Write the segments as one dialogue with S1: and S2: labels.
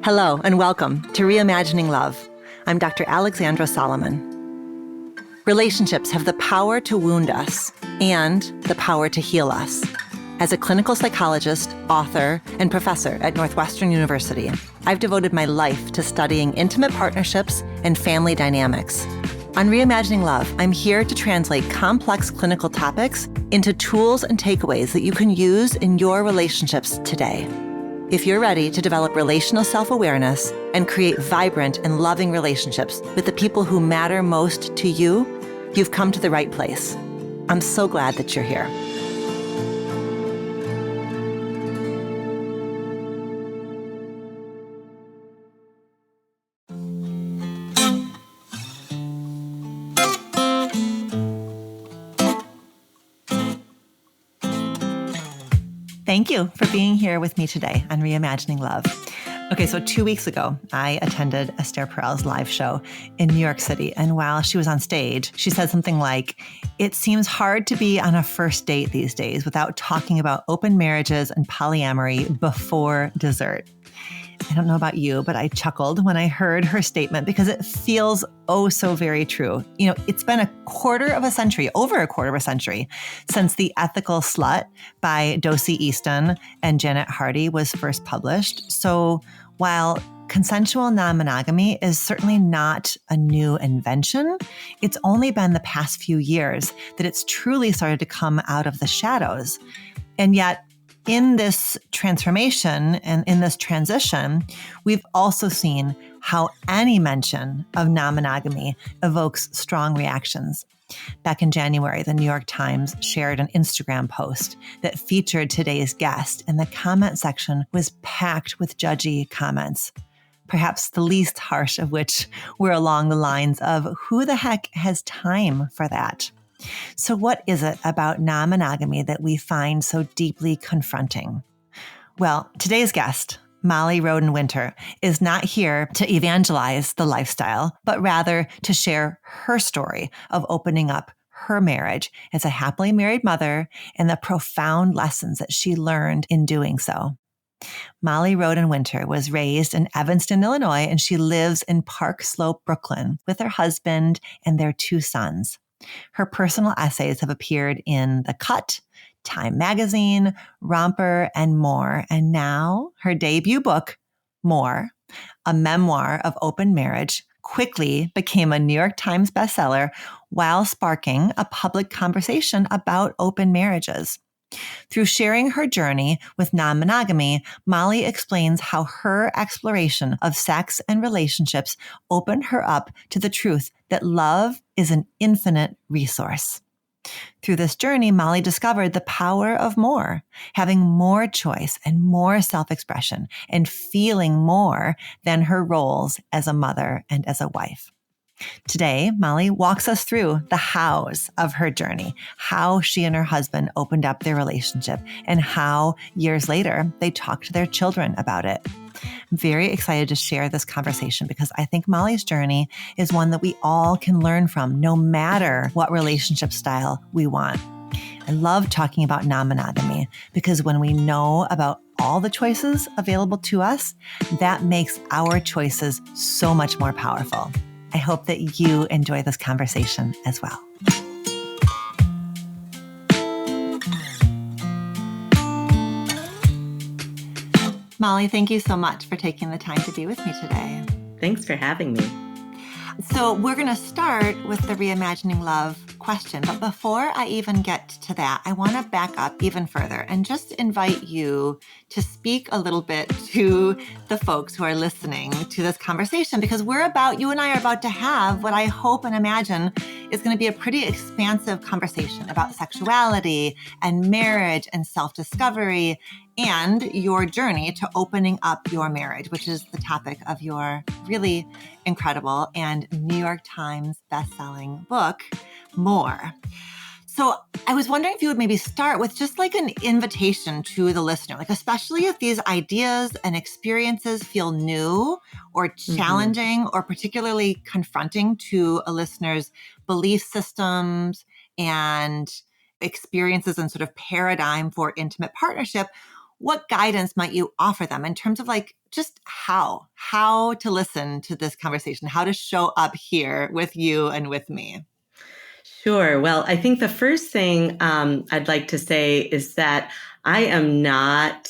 S1: Hello, and welcome to Reimagining Love. I'm Dr. Alexandra Solomon. Relationships have the power to wound us and the power to heal us. As a clinical psychologist, author, and professor at Northwestern University, I've devoted my life to studying intimate partnerships and family dynamics. On Reimagining Love, I'm here to translate complex clinical topics into tools and takeaways that you can use in your relationships today. If you're ready to develop relational self-awareness and create vibrant and loving relationships with the people who matter most to you, you've come to the right place. I'm so glad that you're here. Thank you for being here with me today on Reimagining Love. Okay, so 2 weeks ago, I attended Esther Perel's live show in New York City. And while she was on stage, she said something like, "It seems hard to be on a first date these days without talking about open marriages and polyamory before dessert." I don't know about you, but I chuckled when I heard her statement because it feels oh so very true. You know, it's been over a quarter of a century, since The Ethical Slut by Dossie Easton and Janet Hardy was first published. So while consensual non-monogamy is certainly not a new invention, it's only been the past few years that it's truly started to come out of the shadows. And yet, in this transformation and in this transition, we've also seen how any mention of non-monogamy evokes strong reactions. Back in January, the New York Times shared an Instagram post that featured today's guest, and the comment section was packed with judgy comments, perhaps the least harsh of which were along the lines of, "Who the heck has time for that?" So what is it about non-monogamy that we find so deeply confronting? Well, today's guest, Molly Roden Winter, is not here to evangelize the lifestyle, but rather to share her story of opening up her marriage as a happily married mother and the profound lessons that she learned in doing so. Molly Roden Winter was raised in Evanston, Illinois, and she lives in Park Slope, Brooklyn, with her husband and their 2 sons. Her personal essays have appeared in The Cut, Time Magazine, Romper, and more. And now her debut book, More, a memoir of open marriage, quickly became a New York Times bestseller while sparking a public conversation about open marriages. Through sharing her journey with non-monogamy, Molly explains how her exploration of sex and relationships opened her up to the truth that love is an infinite resource. Through this journey, Molly discovered the power of more, having more choice and more self-expression, and feeling more than her roles as a mother and as a wife. Today, Molly walks us through the hows of her journey, how she and her husband opened up their relationship, and how years later they talked to their children about it. I'm very excited to share this conversation because I think Molly's journey is one that we all can learn from, no matter what relationship style we want. I love talking about non-monogamy because when we know about all the choices available to us, that makes our choices so much more powerful. I hope that you enjoy this conversation as well. Molly, thank you so much for taking the time to be with me today.
S2: Thanks for having me.
S1: So we're going to start with the Reimagining Love question. But before I even get to that, I want to back up even further and just invite you to speak a little bit to the folks who are listening to this conversation, because you and I are about to have what I hope and imagine is going to be a pretty expansive conversation about sexuality and marriage and self-discovery and your journey to opening up your marriage, which is the topic of your really incredible and New York Times bestselling book, More. So I was wondering if you would maybe start with just like an invitation to the listener, like especially if these ideas and experiences feel new or challenging or particularly confronting to a listener's belief systems and experiences and sort of paradigm for intimate partnership, what guidance might you offer them in terms of like just how to listen to this conversation, how to show up here with you and with me?
S2: Sure. Well, I think the first thing I'd like to say is that I am not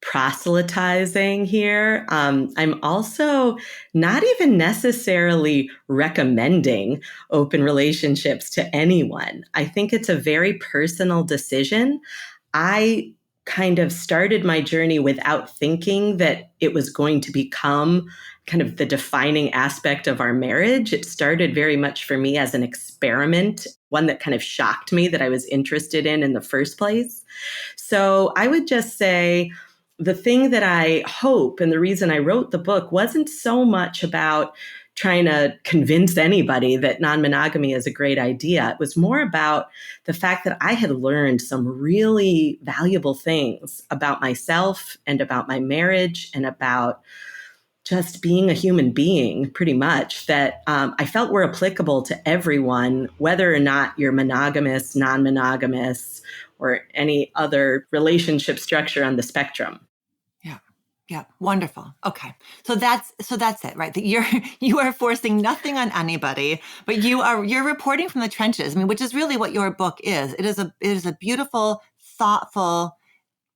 S2: proselytizing here. I'm also not even necessarily recommending open relationships to anyone. I think it's a very personal decision. I kind of started my journey without thinking that it was going to become kind of the defining aspect of our marriage. It started very much for me as an experiment, one that kind of shocked me that I was interested in the first place. So I would just say the thing that I hope, and the reason I wrote the book, wasn't so much about trying to convince anybody that non-monogamy is a great idea. It was more about the fact that I had learned some really valuable things about myself and about my marriage and about just being a human being, pretty much, that I felt were applicable to everyone, whether or not you're monogamous, non-monogamous, or any other relationship structure on the spectrum.
S1: Yeah. Yeah. Wonderful. Okay. So that's it, right? That you are forcing nothing on anybody, but you're reporting from the trenches. I mean, which is really what your book is. It is a beautiful, thoughtful,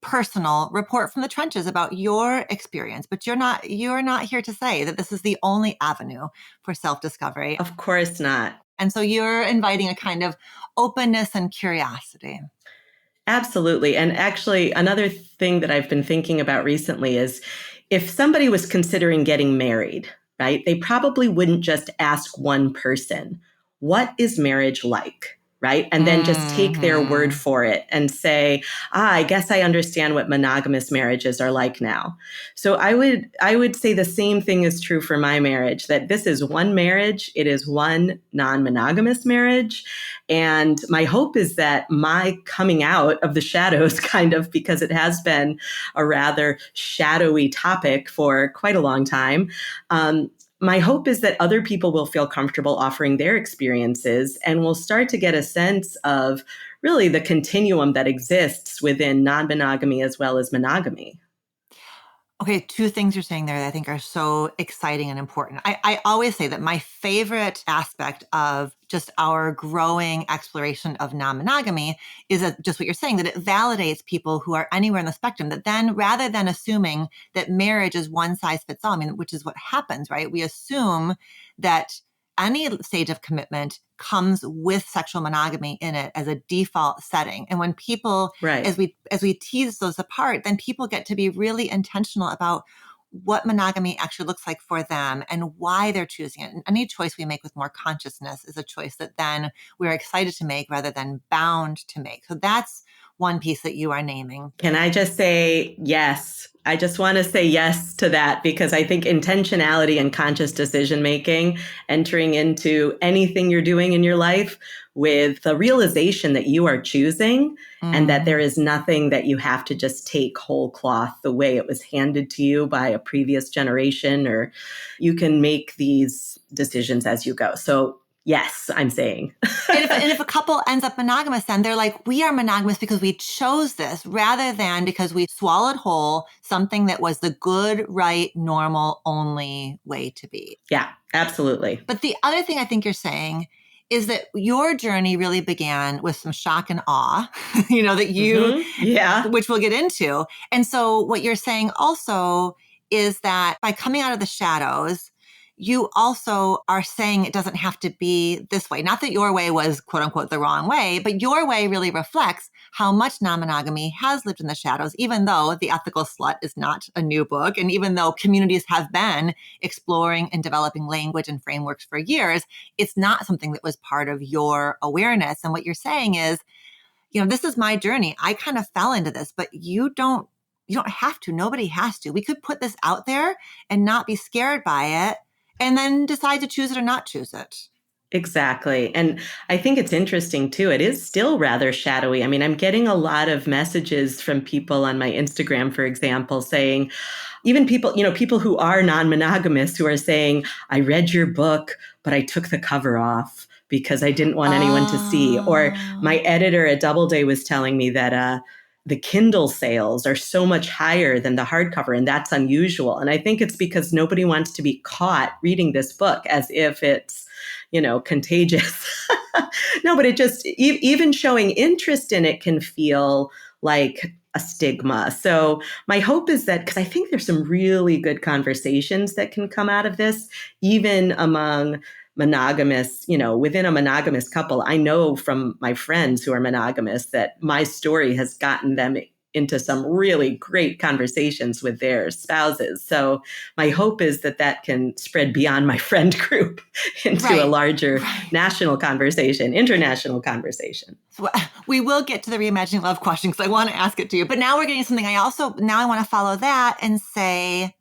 S1: personal report from the trenches about your experience, but you're not here to say that this is the only avenue for self-discovery.
S2: Of course not.
S1: And so you're inviting a kind of openness and curiosity.
S2: Absolutely. And actually, another thing that I've been thinking about recently is if somebody was considering getting married, right, they probably wouldn't just ask one person, what is marriage like? Right. And then just take their word for it and say, I guess I understand what monogamous marriages are like now. So I would say the same thing is true for my marriage, that this is one marriage. It is one non-monogamous marriage. And my hope is that my coming out of the shadows, kind of, because it has been a rather shadowy topic for quite a long time, my hope is that other people will feel comfortable offering their experiences and will start to get a sense of really the continuum that exists within non-monogamy as well as monogamy.
S1: Okay, two things you're saying there that I think are so exciting and important. I always say that my favorite aspect of just our growing exploration of non-monogamy is that just what you're saying, that it validates people who are anywhere in the spectrum, that then rather than assuming that marriage is one size fits all, I mean, which is what happens, right? We assume that any stage of commitment comes with sexual monogamy in it as a default setting. And when people,
S2: right,
S1: as we tease those apart, then people get to be really intentional about what monogamy actually looks like for them and why they're choosing it. And any choice we make with more consciousness is a choice that then we're excited to make rather than bound to make. So that's one piece that you are naming.
S2: Can I just say yes? I just want to say yes to that, because I think intentionality and conscious decision making, entering into anything you're doing in your life with the realization that you are choosing and that there is nothing that you have to just take whole cloth the way it was handed to you by a previous generation, or you can make these decisions as you go. So yes, I'm saying.
S1: And if a couple ends up monogamous, then they're like, we are monogamous because we chose this rather than because we swallowed whole something that was the good, right, normal, only way to be.
S2: Yeah, absolutely.
S1: But the other thing I think you're saying is that your journey really began with some shock and awe, that you, which we'll get into. And so what you're saying also is that by coming out of the shadows, you also are saying it doesn't have to be this way. Not that your way was, quote unquote, the wrong way, but your way really reflects how much non-monogamy has lived in the shadows, even though The Ethical Slut is not a new book. And even though communities have been exploring and developing language and frameworks for years, it's not something that was part of your awareness. And what you're saying is, this is my journey. I kind of fell into this, but you don't have to. Nobody has to. We could put this out there and not be scared by it, and then decide to choose it or not choose it.
S2: Exactly. And I think it's interesting too. It is still rather shadowy. I mean, I'm getting a lot of messages from people on my Instagram, for example, saying, even people who are non-monogamous who are saying, I read your book, but I took the cover off because I didn't want anyone to see. Or my editor at Doubleday was telling me that the Kindle sales are so much higher than the hardcover, and that's unusual. And I think it's because nobody wants to be caught reading this book as if it's, contagious. No, but it just, even showing interest in it can feel like a stigma. So my hope is that, because I think there's some really good conversations that can come out of this, even among monogamous, within a monogamous couple. I know from my friends who are monogamous that my story has gotten them into some really great conversations with their spouses. So my hope is that can spread beyond my friend group into a larger national conversation, international conversation.
S1: So we will get to the Reimagining Love question because I want to ask it to you. But now we're getting something I want to follow that and say,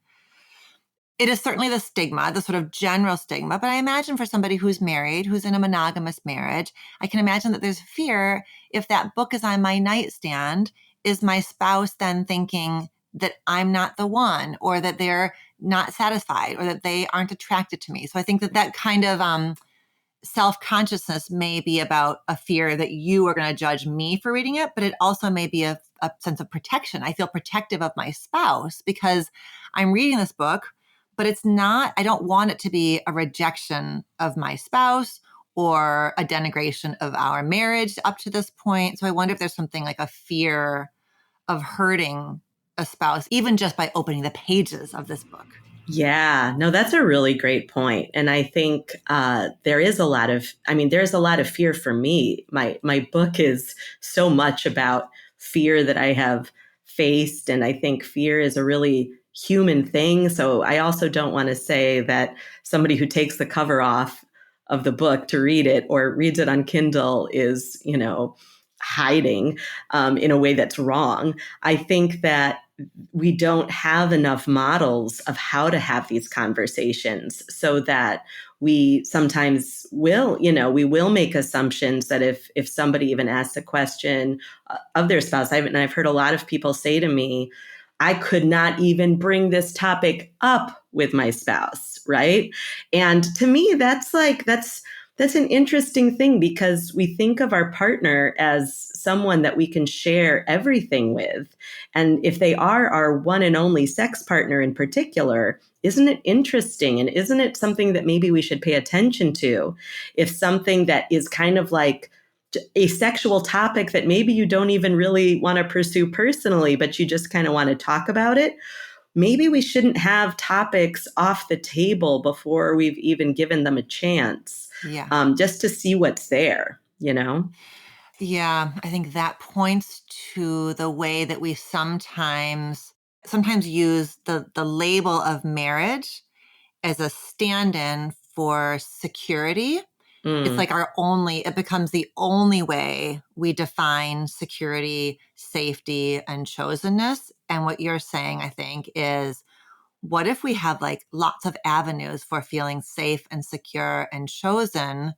S1: it is certainly the stigma, the sort of general stigma. But I imagine for somebody who's married, who's in a monogamous marriage, I can imagine that there's fear if that book is on my nightstand, is my spouse then thinking that I'm not the one, or that they're not satisfied, or that they aren't attracted to me. So I think that kind of self-consciousness may be about a fear that you are going to judge me for reading it, but it also may be a sense of protection. I feel protective of my spouse because I'm reading this book, but I don't want it to be a rejection of my spouse or a denigration of our marriage up to this point. So I wonder if there's something like a fear of hurting a spouse, even just by opening the pages of this book.
S2: Yeah, no, that's a really great point. And I think there's a lot of fear for me. My book is so much about fear that I have faced. And I think fear is a really human thing. So I also don't want to say that somebody who takes the cover off of the book to read it or reads it on Kindle is, hiding in a way that's wrong. I think that we don't have enough models of how to have these conversations, so that we sometimes will make assumptions that if somebody even asks a question of their spouse, I've heard a lot of people say to me, I could not even bring this topic up with my spouse, right? And to me, that's an interesting thing, because we think of our partner as someone that we can share everything with. And if they are our one and only sex partner in particular, isn't it interesting? And isn't it something that maybe we should pay attention to? If something that is kind of like a sexual topic that maybe you don't even really want to pursue personally, but you just kind of want to talk about it, maybe we shouldn't have topics off the table before we've even given them a chance.
S1: Yeah.
S2: Just to see what's there,
S1: Yeah, I think that points to the way that we sometimes use the label of marriage as a stand-in for security. It's like it becomes the only way we define security, safety, and chosenness. And what you're saying, I think, is what if we have like lots of avenues for feeling safe and secure and chosen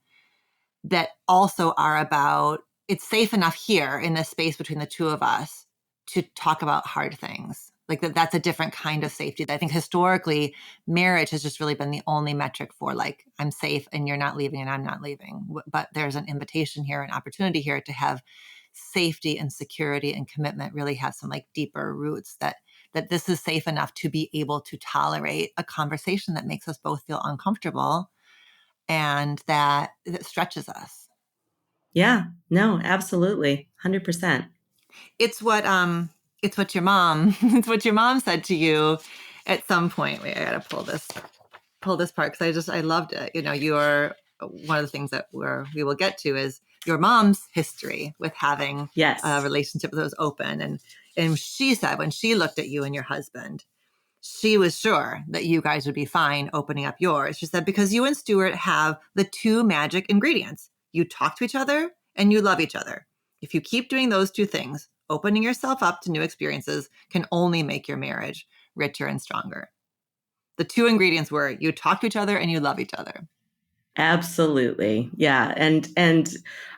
S1: that also are about, it's safe enough here in this space between the two of us to talk about hard things. Like that's a different kind of safety. I think historically, marriage has just really been the only metric for like, I'm safe and you're not leaving and I'm not leaving. But there's an invitation here, an opportunity here to have safety and security and commitment really have some like deeper roots, that this is safe enough to be able to tolerate a conversation that makes us both feel uncomfortable and that stretches us.
S2: Yeah, no, absolutely. 100%.
S1: It's what your mom it's what your mom said to you at some point. Wait, I gotta pull this part because I loved it. You're one of the things that we will get to is your mom's history with having a relationship that was open, and she said when she looked at you and your husband, she was sure that you guys would be fine opening up yours. She said, because you and Stuart have the two magic ingredients. You talk to each other and you love each other. If you keep doing those two things, opening yourself up to new experiences can only make your marriage richer and stronger. The two ingredients were you talk to each other and you love each other.
S2: Absolutely. Yeah. And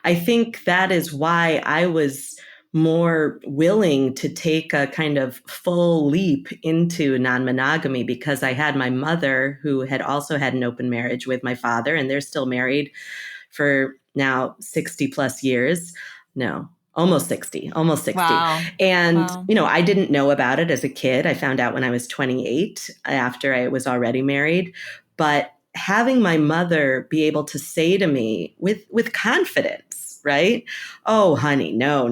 S2: I think that is why I was more willing to take a kind of full leap into non-monogamy, because I had my mother who had also had an open marriage with my father, and they're still married for now 60 plus years. No, almost 60, almost 60.
S1: Wow.
S2: And,
S1: Wow.
S2: I didn't know about it as a kid. I found out when I was 28 after I was already married. But having my mother be able to say to me with confidence, right? Oh, honey, no,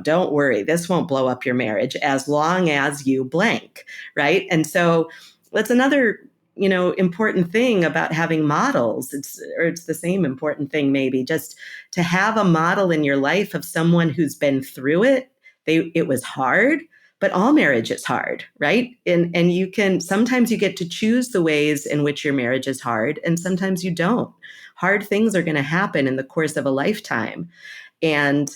S2: don't worry. This won't blow up your marriage as long as you blank, right? And so that's another important thing about having models. It's the same important thing, maybe, just to have a model in your life of someone who's been through it. It was hard, but all marriage is hard, right? And sometimes you get to choose the ways in which your marriage is hard, and sometimes you don't. Hard things are going to happen in the course of a lifetime. And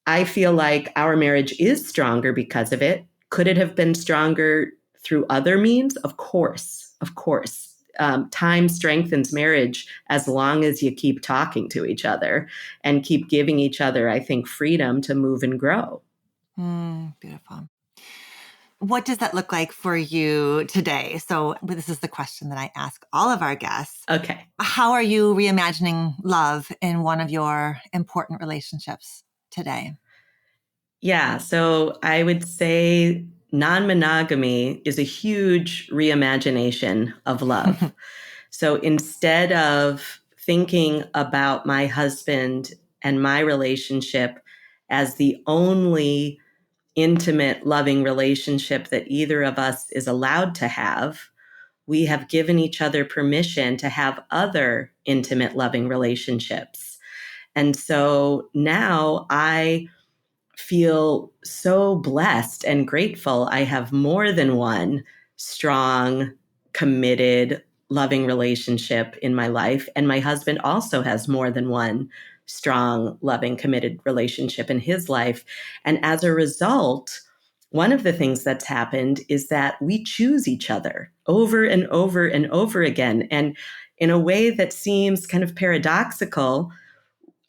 S2: I feel like our marriage is stronger because of it. Could it have been stronger through other means? Of course, of course. Time strengthens marriage as long as you keep talking to each other and keep giving each other, I think, freedom to move and grow.
S1: Beautiful. What does that look like for you today? So this is the question that I ask all of our guests.
S2: Okay.
S1: How are you reimagining love in one of your important relationships today?
S2: Yeah. So I would say non-monogamy is a huge reimagination of love. So instead of thinking about my husband and my relationship as the only intimate, loving relationship that either of us is allowed to have, we have given each other permission to have other intimate, loving relationships. And so now I feel so blessed and grateful. I have more than one strong, committed, loving relationship in my life. And my husband also has more than one strong, loving, committed relationship in his life. And as a result, one of the things that's happened is that we choose each other over and over and over again. And in a way that seems kind of paradoxical,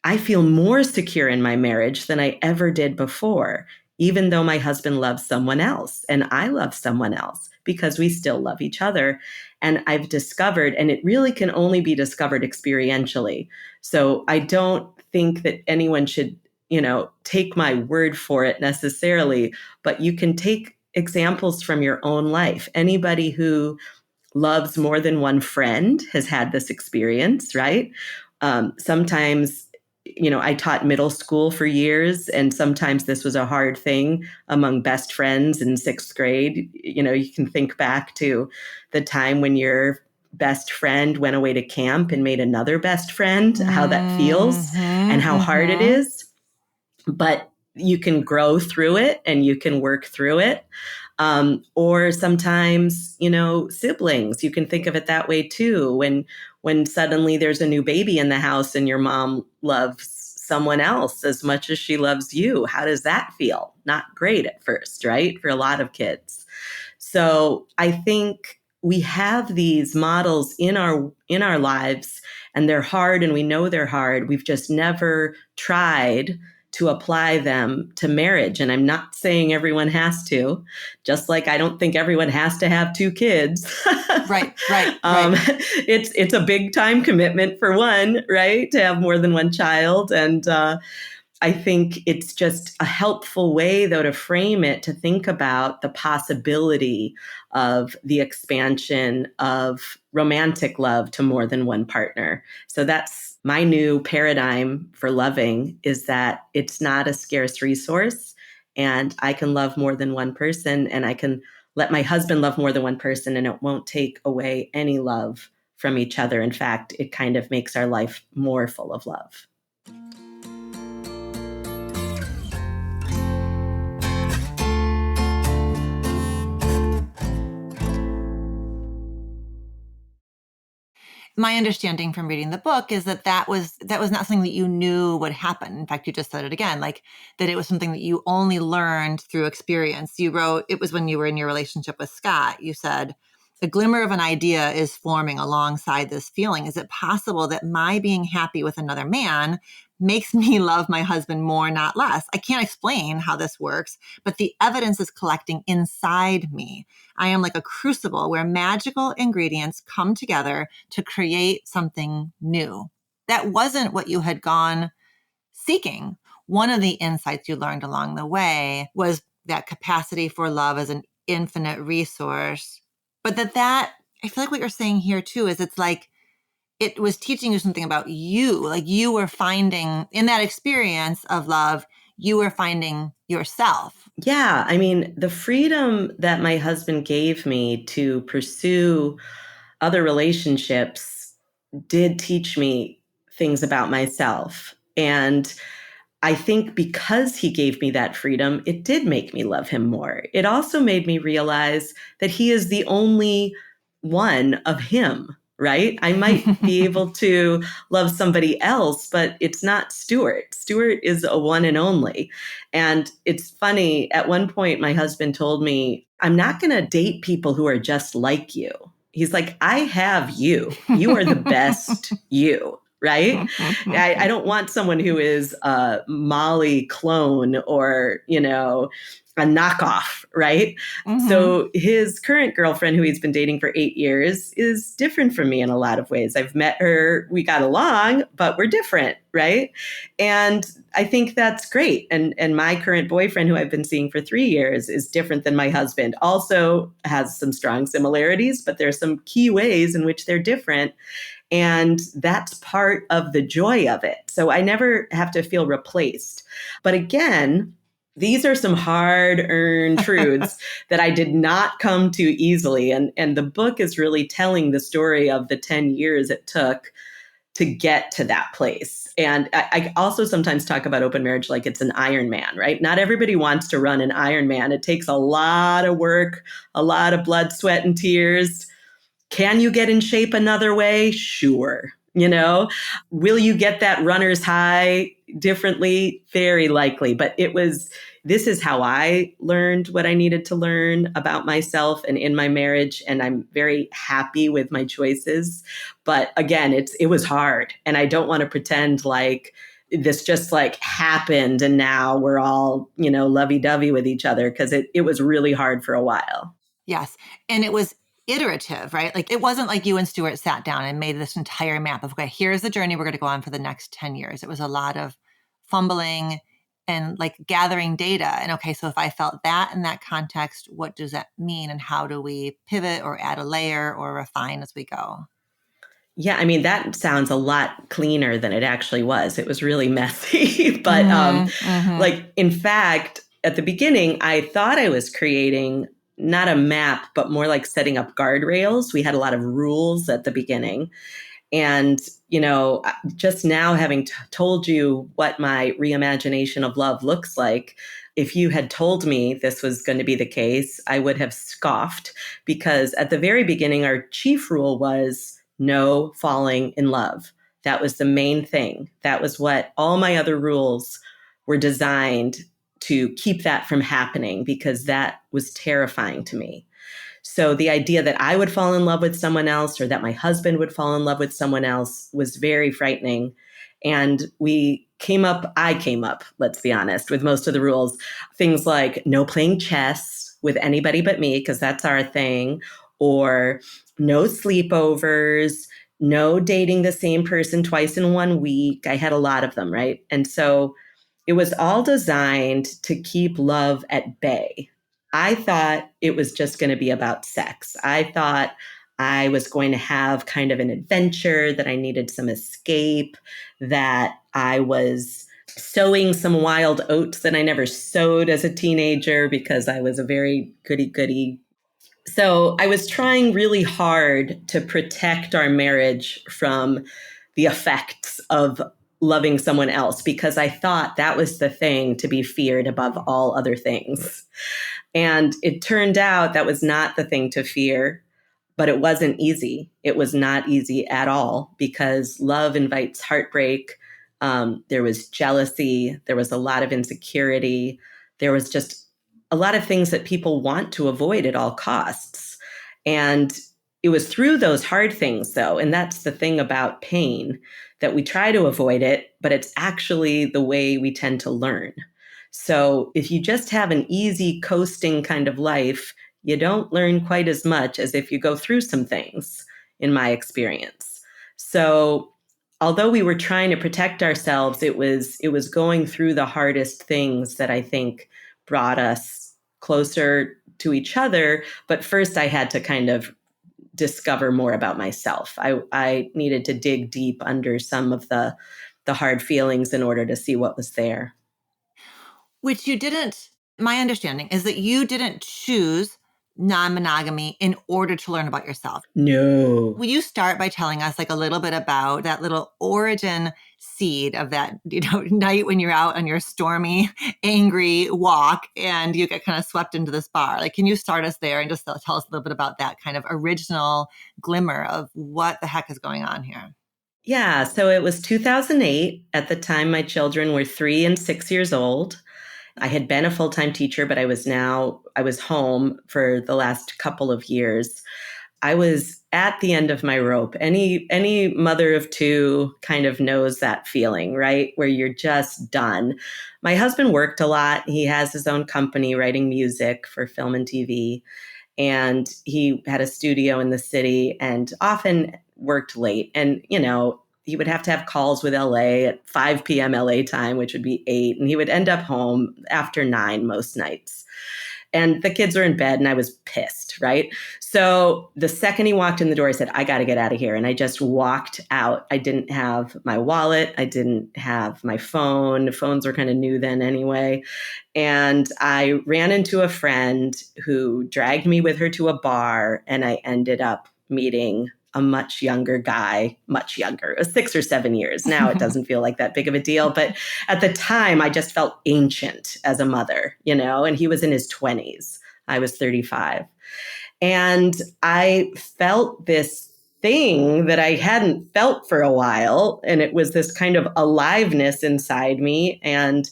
S2: I feel more secure in my marriage than I ever did before, even though my husband loves someone else and I love someone else, because we still love each other. And I've discovered, and it really can only be discovered experientially. So I don't think that anyone should, take my word for it necessarily, but you can take examples from your own life. Anybody who loves more than one friend has had this experience, right? Sometimes, I taught middle school for years, and sometimes this was a hard thing among best friends in sixth grade. You can think back to the time when your best friend went away to camp and made another best friend, how that feels and how hard it is. But you can grow through it and you can work through it. Or sometimes, siblings, you can think of it that way too. When suddenly there's a new baby in the house and your mom loves someone else as much as she loves you, how does that feel? Not great at first, right? For a lot of kids. So I think we have these models in our lives, and they're hard, and we know they're hard. We've just never tried to apply them to marriage. And I'm not saying everyone has to, just like I don't think everyone has to have 2 kids.
S1: Right.
S2: It's a big time commitment for one, right? To have more than one child. And I think it's just a helpful way, though, to frame it, to think about the possibility of the expansion of romantic love to more than one partner. So that's my new paradigm for loving, is that it's not a scarce resource, and I can love more than one person, and I can let my husband love more than one person, and it won't take away any love from each other. In fact, it kind of makes our life more full of love.
S1: My understanding from reading the book is that was not something that you knew would happen. In fact, you just said it again, like that it was something that you only learned through experience. You wrote, it was when you were in your relationship with Scott, you said, a glimmer of an idea is forming alongside this feeling. Is it possible that my being happy with another man makes me love my husband more, not less? I can't explain how this works, but the evidence is collecting inside me. I am like a crucible where magical ingredients come together to create something new. that wasn't what you had gone seeking. One of the insights you learned along the way was that capacity for love as an infinite resource. But that I feel like what you're saying here too is it's like it was teaching you something about you. Like you were finding in that experience of love, you were finding yourself.
S2: Yeah. I mean, the freedom that my husband gave me to pursue other relationships did teach me things about myself. And I think because he gave me that freedom, it did make me love him more. It also made me realize that he is the only one of him, right? I might be able to love somebody else, but it's not Stuart. Stuart is a one and only. And it's funny, at one point, my husband told me, I'm not going to date people who are just like you. He's like, I have you. You are the best you. Right? I don't want someone who is a Molly clone or, a knockoff, right? Mm-hmm. So his current girlfriend, who he's been dating for 8 years, is different from me in a lot of ways. I've met her, we got along, but we're different, right? And I think that's great. And my current boyfriend, who I've been seeing for 3 years, is different than my husband. Also has some strong similarities, but there's some key ways in which they're different. And that's part of the joy of it. So I never have to feel replaced. But again, these are some hard-earned truths that I did not come to easily. And the book is really telling the story of the 10 years it took to get to that place. And I also sometimes talk about open marriage like it's an Ironman, right? Not everybody wants to run an Ironman. It takes a lot of work, a lot of blood, sweat, and tears. Can you get in shape another way? Sure. Will you get that runner's high differently? Very likely. But this is how I learned what I needed to learn about myself and in my marriage. And I'm very happy with my choices. But again, it was hard. And I don't want to pretend like this just like happened and now we're all, lovey-dovey with each other, because it was really hard for a while.
S1: Yes. And it was iterative, right? Like it wasn't like you and Stuart sat down and made this entire map of, okay, here's the journey we're going to go on for the next 10 years. It was a lot of fumbling and like gathering data. And okay, so if I felt that in that context, what does that mean? And how do we pivot or add a layer or refine as we go?
S2: Yeah, I mean, that sounds a lot cleaner than it actually was. It was really messy. But like, in fact, at the beginning, I thought I was creating not a map, but more like setting up guardrails. We had a lot of rules at the beginning. And, just now having told you what my reimagination of love looks like, if you had told me this was going to be the case, I would have scoffed, because at the very beginning, our chief rule was no falling in love. That was the main thing. That was what all my other rules were designed to keep that from happening, because that was terrifying to me. So the idea that I would fall in love with someone else or that my husband would fall in love with someone else was very frightening. And I came up, let's be honest, with most of the rules. Things like no playing chess with anybody but me, because that's our thing, or no sleepovers, no dating the same person twice in 1 week. I had a lot of them, right? And so it was all designed to keep love at bay. I thought it was just going to be about sex. I thought I was going to have kind of an adventure, that I needed some escape, that I was sowing some wild oats that I never sowed as a teenager because I was a very goody-goody. So I was trying really hard to protect our marriage from the effects of loving someone else, because I thought that was the thing to be feared above all other things. And it turned out that was not the thing to fear, but it wasn't easy. It was not easy at all, because love invites heartbreak. There was jealousy. There was a lot of insecurity. There was just a lot of things that people want to avoid at all costs. And it was through those hard things, though, and that's the thing about pain, that we try to avoid it, but it's actually the way we tend to learn. So if you just have an easy coasting kind of life, you don't learn quite as much as if you go through some things, in my experience. So although we were trying to protect ourselves, it was going through the hardest things that I think brought us closer to each other. But first I had to kind of discover more about myself. I needed to dig deep under some of the hard feelings in order to see what was there.
S1: Which you didn't, my understanding is that you didn't choose non-monogamy in order to learn about yourself.
S2: No.
S1: Will you start by telling us like a little bit about that little origin seed of that, night when you're out on your stormy, angry walk and you get kind of swept into this bar? Like, can you start us there and just tell us a little bit about that kind of original glimmer of what the heck is going on here?
S2: Yeah. So it was 2008. At the time, my children were 3 and 6 years old. I had been a full-time teacher, but I was home for the last couple of years. I was at the end of my rope. Any mother of two kind of knows that feeling, right? Where you're just done. My husband worked a lot. He has his own company writing music for film and TV. And he had a studio in the city and often worked late. And, he would have to have calls with LA at 5 p.m. LA time, which would be 8. And he would end up home after 9 most nights. And the kids were in bed and I was pissed, right? So the second he walked in the door, I said, I got to get out of here. And I just walked out. I didn't have my wallet. I didn't have my phone. Phones were kind of new then anyway. And I ran into a friend who dragged me with her to a bar. And I ended up meeting a much younger guy, much younger, 6 or 7 years. Now it doesn't feel like that big of a deal. But at the time, I just felt ancient as a mother, and he was in his 20s. I was 35. And I felt this thing that I hadn't felt for a while. And it was this kind of aliveness inside me. And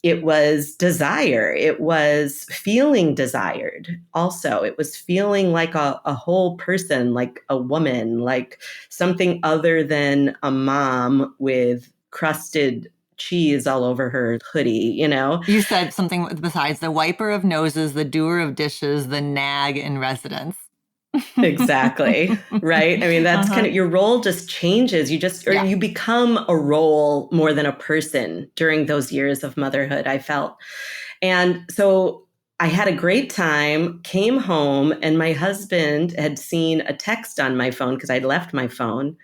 S2: it was desire. It was feeling desired. Also, it was feeling like a whole person, like a woman, like something other than a mom with crusted cheese all over her hoodie,
S1: You said something besides the wiper of noses, the doer of dishes, the nag in residence.
S2: Exactly. Right. I mean, that's kind of your role just changes. You become a role more than a person during those years of motherhood, I felt. And so I had a great time, came home, and my husband had seen a text on my phone because I'd left my phone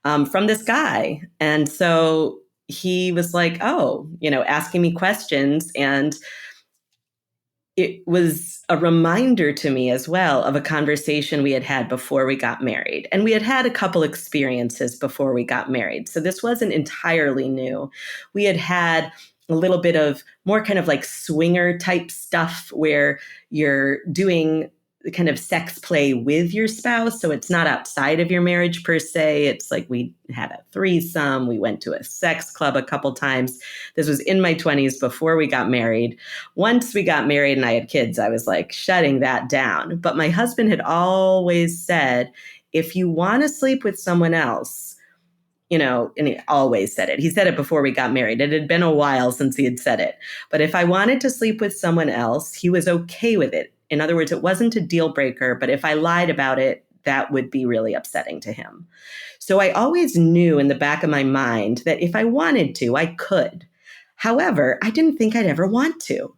S2: from this guy. And so he was like, oh, asking me questions. And it was a reminder to me as well of a conversation we had had before we got married. And we had had a couple experiences before we got married. So this wasn't entirely new. We had had a little bit of more kind of like swinger type stuff where you're doing the kind of sex play with your spouse. So it's not outside of your marriage per se. It's like we had a threesome. We went to a sex club a couple times. This was in my 20s before we got married. Once we got married and I had kids, I was like shutting that down. But my husband had always said, if you want to sleep with someone else, and he always said it. He said it before we got married. It had been a while since he had said it. But if I wanted to sleep with someone else, he was okay with it. In other words, it wasn't a deal breaker, but if I lied about it, that would be really upsetting to him. So I always knew in the back of my mind that if I wanted to, I could. However, I didn't think I'd ever want to.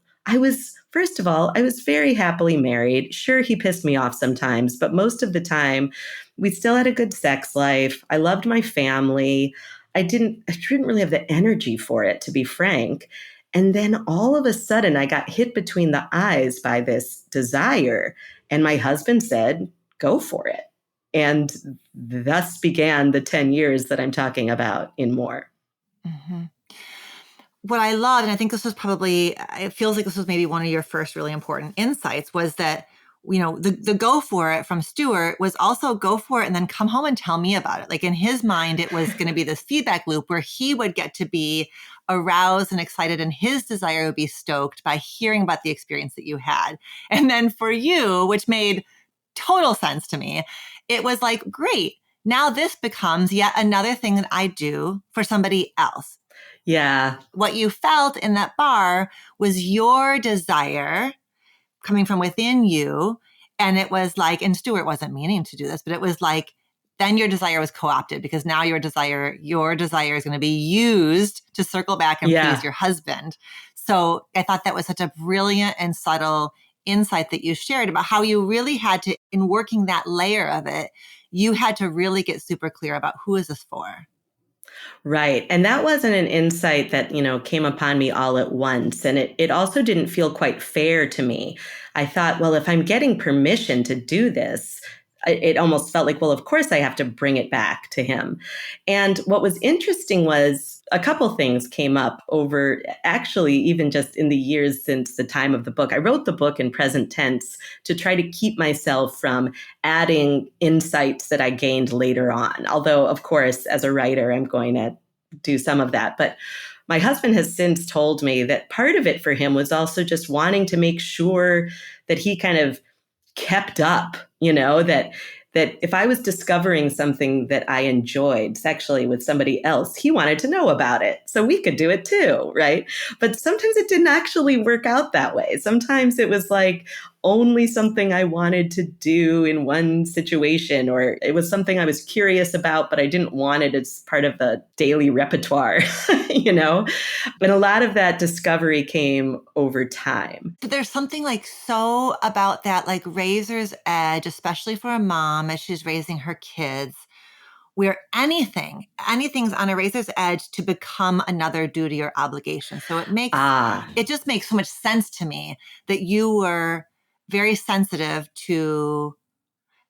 S2: First of all, I was very happily married. Sure, he pissed me off sometimes, but most of the time, we still had a good sex life. I loved my family. I didn't really have the energy for it, to be frank. And then all of a sudden, I got hit between the eyes by this desire. And my husband said, go for it. And thus began the 10 years that I'm talking about in More.
S1: Mm-hmm. What I loved, and I think this was it feels like this was maybe one of your first really important insights, was that, the go for it from Stuart was also go for it and then come home and tell me about it. Like in his mind, it was going to be this feedback loop where he would get to be aroused and excited and his desire would be stoked by hearing about the experience that you had. And then for you, which made total sense to me, it was like, great. Now this becomes yet another thing that I do for somebody else.
S2: Yeah.
S1: What you felt in that bar was your desire coming from within you. And it was like, and Stuart wasn't meaning to do this, but it was like then your desire was co-opted because now your desire is going to be used to circle back and please your husband. So I thought that was such a brilliant and subtle insight that you shared about how you really had to, in working that layer of it, you had to really get super clear about who is this for?
S2: Right. And that wasn't an insight that, came upon me all at once. And it also didn't feel quite fair to me. I thought, well, if I'm getting permission to do this, it almost felt like, well, of course I have to bring it back to him. And what was interesting was a couple things came up over actually even just in the years since the time of the book. I wrote the book in present tense to try to keep myself from adding insights that I gained later on. Although, of course, as a writer, I'm going to do some of that. But my husband has since told me that part of it for him was also just wanting to make sure that he kind of kept up, that if I was discovering something that I enjoyed sexually with somebody else, he wanted to know about it so we could do it too, right? But sometimes it didn't actually work out that way. Sometimes it was like only something I wanted to do in one situation, or it was something I was curious about, but I didn't want it as part of the daily repertoire, And a lot of that discovery came over time.
S1: There's something like so about that, like razor's edge, especially for a mom as she's raising her kids, where anything's on a razor's edge to become another duty or obligation. So it just makes so much sense to me that you were very sensitive to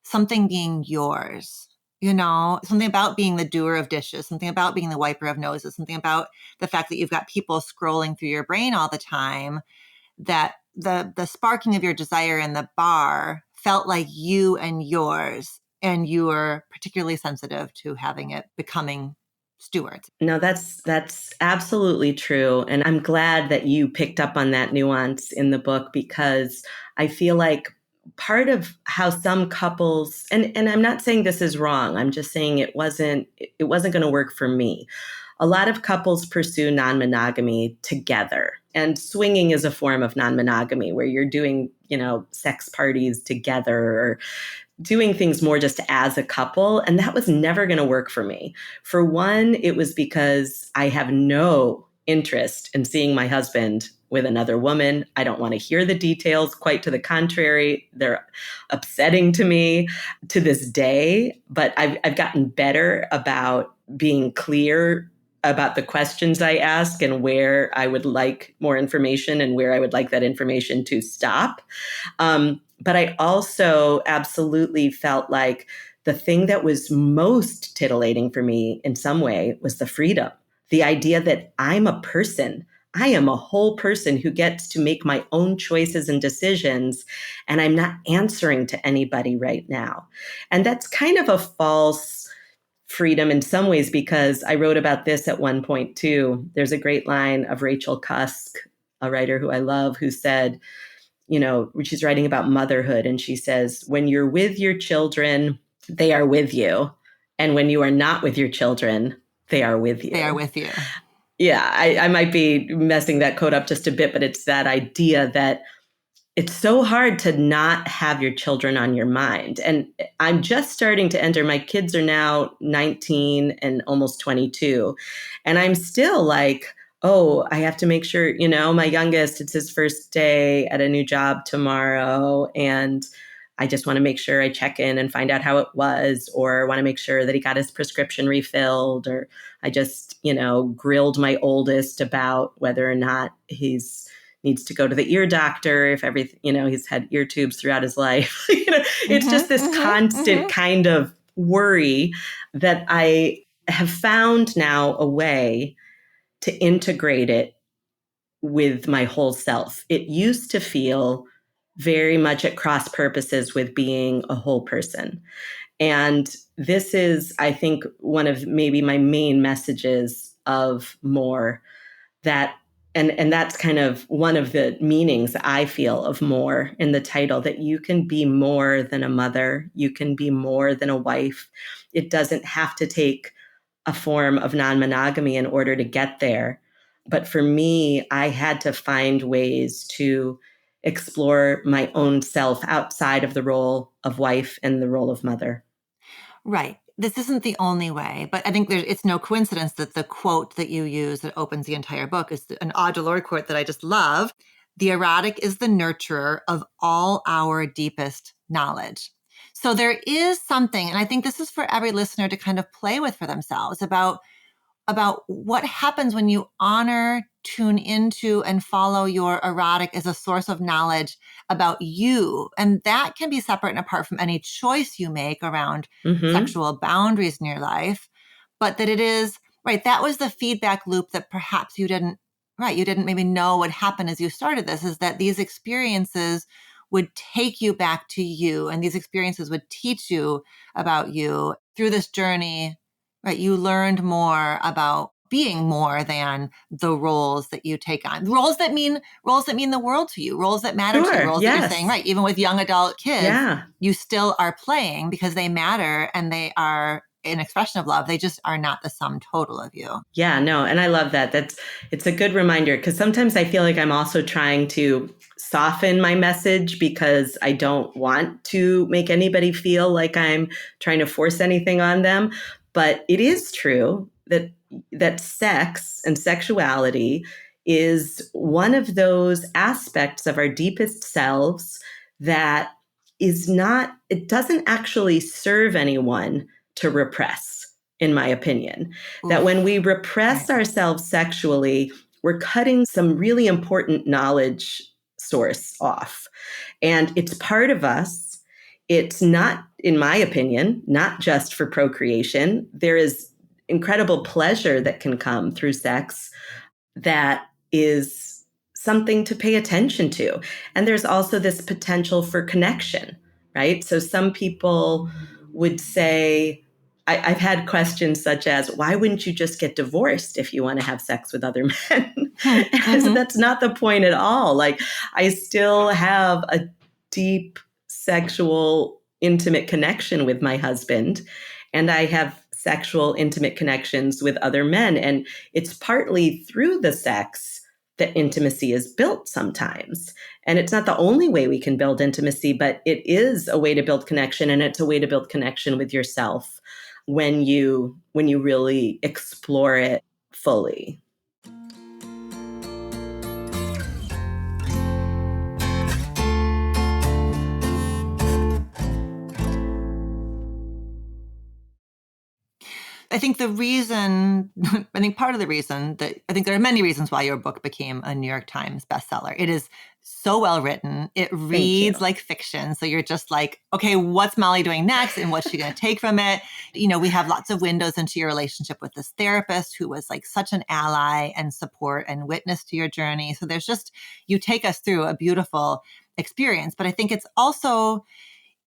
S1: something being yours, something about being the doer of dishes, something about being the wiper of noses, something about the fact that you've got people scrolling through your brain all the time, that the sparking of your desire in the bar felt like you and yours, and you were particularly sensitive to having it becoming stewards.
S2: No, that's absolutely true. And I'm glad that you picked up on that nuance in the book, because I feel like part of how some couples, and I'm not saying this is wrong, I'm just saying it wasn't going to work for me. A lot of couples pursue non-monogamy together. And swinging is a form of non-monogamy where you're doing, sex parties together or doing things more just as a couple. And that was never going to work for me. For one, it was because I have no interest in seeing my husband with another woman. I don't want to hear the details. Quite to the contrary, they're upsetting to me to this day. But I've gotten better about being clear about the questions I ask and where I would like more information and where I would like that information to stop. But I also absolutely felt like the thing that was most titillating for me in some way was the freedom, the idea that I'm a person. I am a whole person who gets to make my own choices and decisions, and I'm not answering to anybody right now. And that's kind of a false freedom in some ways, because I wrote about this at one point too. There's a great line of Rachel Cusk, a writer who I love, who said, she's writing about motherhood, and she says, when you're with your children, they are with you. And when you are not with your children, they are with you.
S1: They are with you.
S2: Yeah, I might be messing that quote up just a bit, but it's that idea that it's so hard to not have your children on your mind. And I'm just starting to enter, my kids are now 19 and almost 22. And I'm still like, oh, I have to make sure, my youngest, it's his first day at a new job tomorrow. And I just want to make sure I check in and find out how it was, or want to make sure that he got his prescription refilled, or I just, grilled my oldest about whether or not needs to go to the ear doctor if everything, he's had ear tubes throughout his life. It's just this constant kind of worry that I have found now a way to integrate it with my whole self. It used to feel very much at cross purposes with being a whole person. And this is, I think, one of maybe my main messages of more, that and that's kind of one of the meanings I feel of more in the title, that you can be more than a mother, you can be more than a wife. It doesn't have to take a form of non-monogamy in order to get there. But for me, I had to find ways to explore my own self outside of the role of wife and the role of mother.
S1: Right. this isn't the only way, but I think it's no coincidence that the quote that you use that opens the entire book is an Audre quote that I just love. The erotic is the nurturer of all our deepest knowledge. So there is something, and I think this is for every listener to kind of play with for themselves about what happens when you honor, tune into, and follow your erotic as a source of knowledge about you. And that can be separate and apart from any choice you make around sexual boundaries in your life. But that it is, right, that was the feedback loop that perhaps you didn't maybe know what happened as you started this, is that these experiences would take you back to you, and these experiences would teach you about you through this journey. Right. You learned more about being more than the roles that you take on, roles that mean the world to you, roles that matter to you, roles that you're saying, right. Even with young adult kids, you still are playing because they matter and they are an expression of love. They just are not the sum total of you.
S2: Yeah, no. And I love that. It's a good reminder, because sometimes I feel like I'm also trying to soften my message because I don't want to make anybody feel like I'm trying to force anything on them. But it is true that sex and sexuality is one of those aspects of our deepest selves that it doesn't actually serve anyone to repress, in my opinion. Oof. That when we repress ourselves sexually, we're cutting some really important knowledge source off. And it's part of us. It's not, in my opinion, not just for procreation. There is incredible pleasure that can come through sex that is something to pay attention to. And there's also this potential for connection, right? So some people would say, I've had questions such as, why wouldn't you just get divorced if you want to have sex with other men? So that's not the point at all. Like, I still have a deep sexual, intimate connection with my husband, and I have sexual, intimate connections with other men. And it's partly through the sex that intimacy is built sometimes. And it's not the only way we can build intimacy, but it is a way to build connection. And it's a way to build connection with yourself when you really explore it fully.
S1: I think part of the reason that I think there are many reasons why your book became a New York Times bestseller. It is so well written. It reads like fiction. So you're just like, okay, what's Molly doing next? And what's she going to take from it? You know, we have lots of windows into your relationship with this therapist who was like such an ally and support and witness to your journey. So there's just, you take us through a beautiful experience. But I think it's also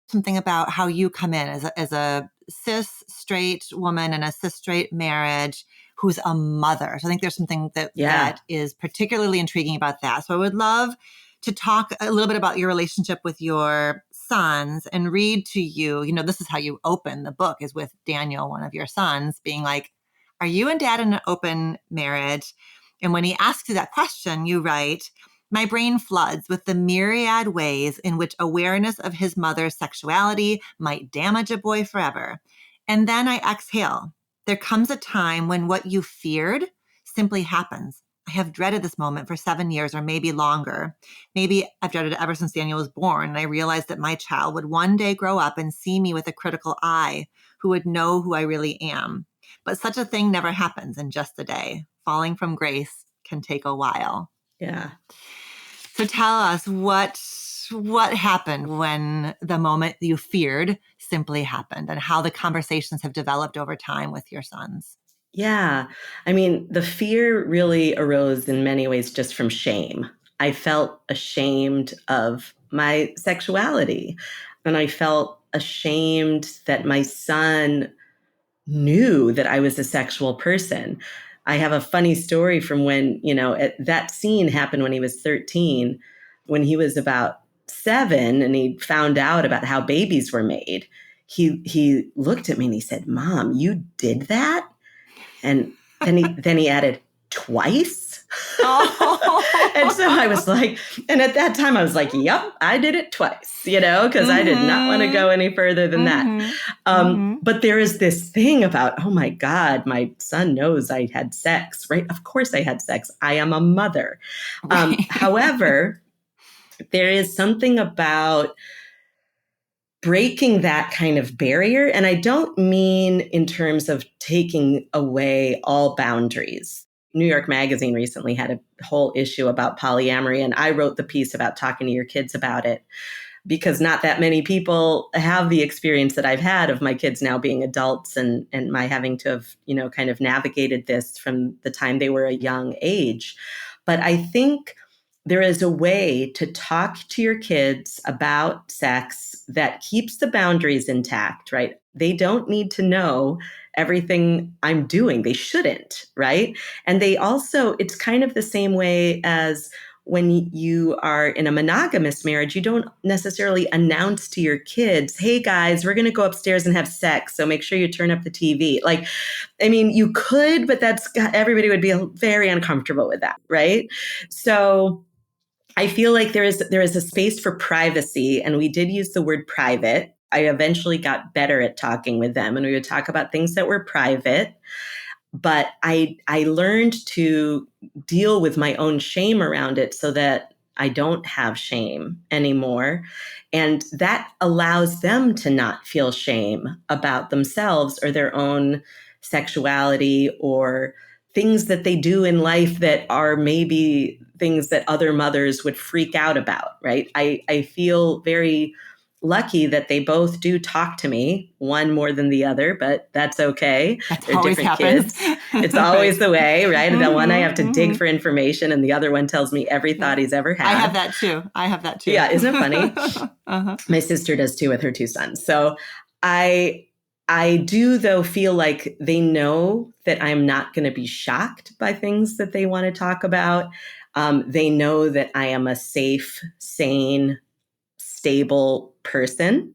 S1: something about how you come in as a cis straight woman in a cis straight marriage who's a mother. So I think there's something that is particularly intriguing about that. So I would love to talk a little bit about your relationship with your sons and read to you. You know, this is how you open the book, is with Daniel, one of your sons, being like, are you and dad in an open marriage? And when he asks you that question, you write, my brain floods with the myriad ways in which awareness of his mother's sexuality might damage a boy forever. And then I exhale. There comes a time when what you feared simply happens. I have dreaded this moment for 7 years or maybe longer. Maybe I've dreaded it ever since Daniel was born. And I realized that my child would one day grow up and see me with a critical eye, who would know who I really am. But such a thing never happens in just a day. Falling from grace can take a while.
S2: Yeah.
S1: So tell us what happened when the moment you feared simply happened, and how the conversations have developed over time with your sons.
S2: Yeah. I mean, the fear really arose in many ways just from shame. I felt ashamed of my sexuality, and I felt ashamed that my son knew that I was a sexual person. I have a funny story from when, that scene happened when he was 13, when he was about 7 and he found out about how babies were made. He looked at me and he said, Mom, you did that? And then he added, twice.
S1: Oh.
S2: And so I was like, and at that time I was like, yep, I did it twice, because I did not want to go any further than that. But there is this thing about, oh my God, my son knows I had sex, right? Of course I had sex. I am a mother.
S1: Right.
S2: However, there is something about breaking that kind of barrier. And I don't mean in terms of taking away all boundaries. New York Magazine recently had a whole issue about polyamory, and I wrote the piece about talking to your kids about it, because not that many people have the experience that I've had of my kids now being adults and my having to have, kind of navigated this from the time they were a young age. But I think there is a way to talk to your kids about sex that keeps the boundaries intact, right? They don't need to know everything I'm doing. They shouldn't, right? And they also, it's kind of the same way as when you are in a monogamous marriage, you don't necessarily announce to your kids, hey guys, we're going to go upstairs and have sex, so make sure you turn up the TV. You could, but everybody would be very uncomfortable with that, right? So I feel like there is a space for privacy, and we did use the word private. I eventually got better at talking with them, and we would talk about things that were private. But I learned to deal with my own shame around it so that I don't have shame anymore. And that allows them to not feel shame about themselves or their own sexuality or things that they do in life that are maybe things that other mothers would freak out about, right? I feel very lucky that they both do talk to me, one more than the other, but that's okay.
S1: That's
S2: They're
S1: always
S2: different
S1: happens.
S2: kids. It's always the way, right? The one I have to dig
S1: Mhm.
S2: for information, and the other one tells me every thought he's ever had.
S1: I have that too.
S2: Yeah, isn't it funny?
S1: Uh-huh.
S2: My sister does too with her two sons. So I do, though, feel like they know that I'm not going to be shocked by things that they want to talk about. They know that I am a safe, sane, stable person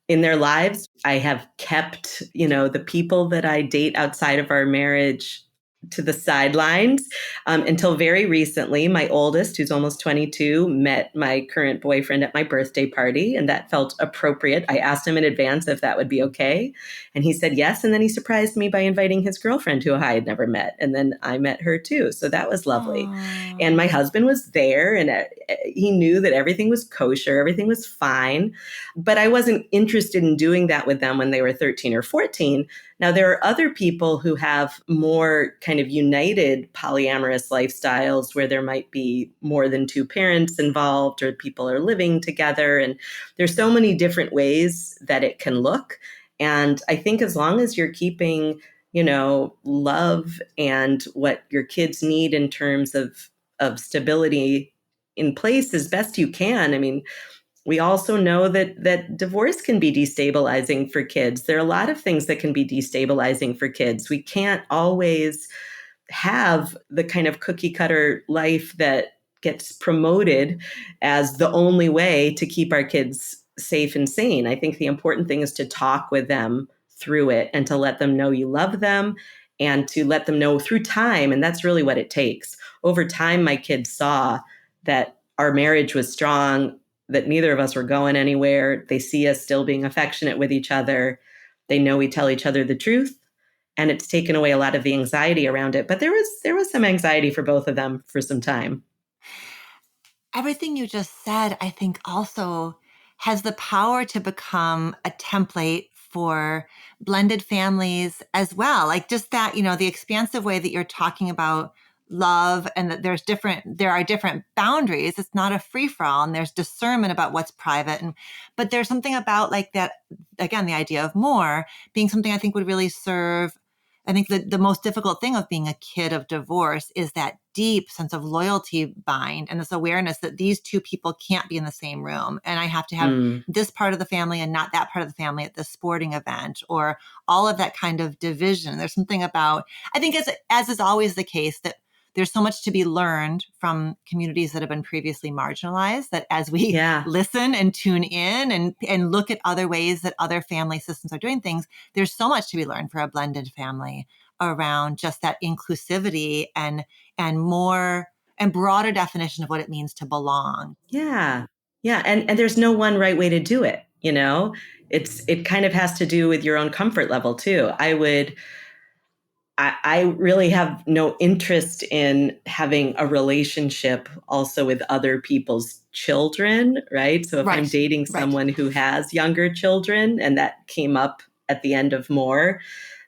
S2: in their lives. I have kept, the people that I date outside of our marriage to the sidelines until very recently. My oldest, who's almost 22, met my current boyfriend at my birthday party, and that felt appropriate. I asked him in advance if that would be okay, and he said yes. And then he surprised me by inviting his girlfriend, who I had never met, and then I met her too. So that was lovely.
S1: Aww.
S2: And my husband was there, and he knew that everything was kosher, everything was fine. But I wasn't interested in doing that with them when they were 13 or 14. Now, there are other people who have more kind of united polyamorous lifestyles where there might be more than two parents involved, or people are living together. And there's so many different ways that it can look. And I think as long as you're keeping, love and what your kids need in terms of stability in place as best you can. We also know that divorce can be destabilizing for kids. There are a lot of things that can be destabilizing for kids. We can't always have the kind of cookie cutter life that gets promoted as the only way to keep our kids safe and sane. I think the important thing is to talk with them through it and to let them know you love them, and to let them know through time. And that's really what it takes. Over time, my kids saw that our marriage was strong, that neither of us were going anywhere. They see us still being affectionate with each other. They know we tell each other the truth, and it's taken away a lot of the anxiety around it. But there was some anxiety for both of them for some time.
S1: Everything you just said, I think also has the power to become a template for blended families as well. Like just that, the expansive way that you're talking about love, and that there are different boundaries. It's not a free for all, and there's discernment about what's private. But there's something about like that, again, the idea of more being something I think would really serve. I think the most difficult thing of being a kid of divorce is that deep sense of loyalty bind, and this awareness that these two people can't be in the same room. And I have to have this part of the family and not that part of the family at the sporting event, or all of that kind of division. There's something about, I think as is always the case, that there's so much to be learned from communities that have been previously marginalized, that as we listen and tune in and look at other ways that other family systems are doing things, there's so much to be learned for a blended family. around just that inclusivity and more and broader definition of what it means to belong.
S2: Yeah. Yeah. And there's no one right way to do it. It kind of has to do with your own comfort level too. I really have no interest in having a relationship also with other people's children, right? So if I'm
S1: Right.
S2: dating someone who has younger children, and that came up at the end of More,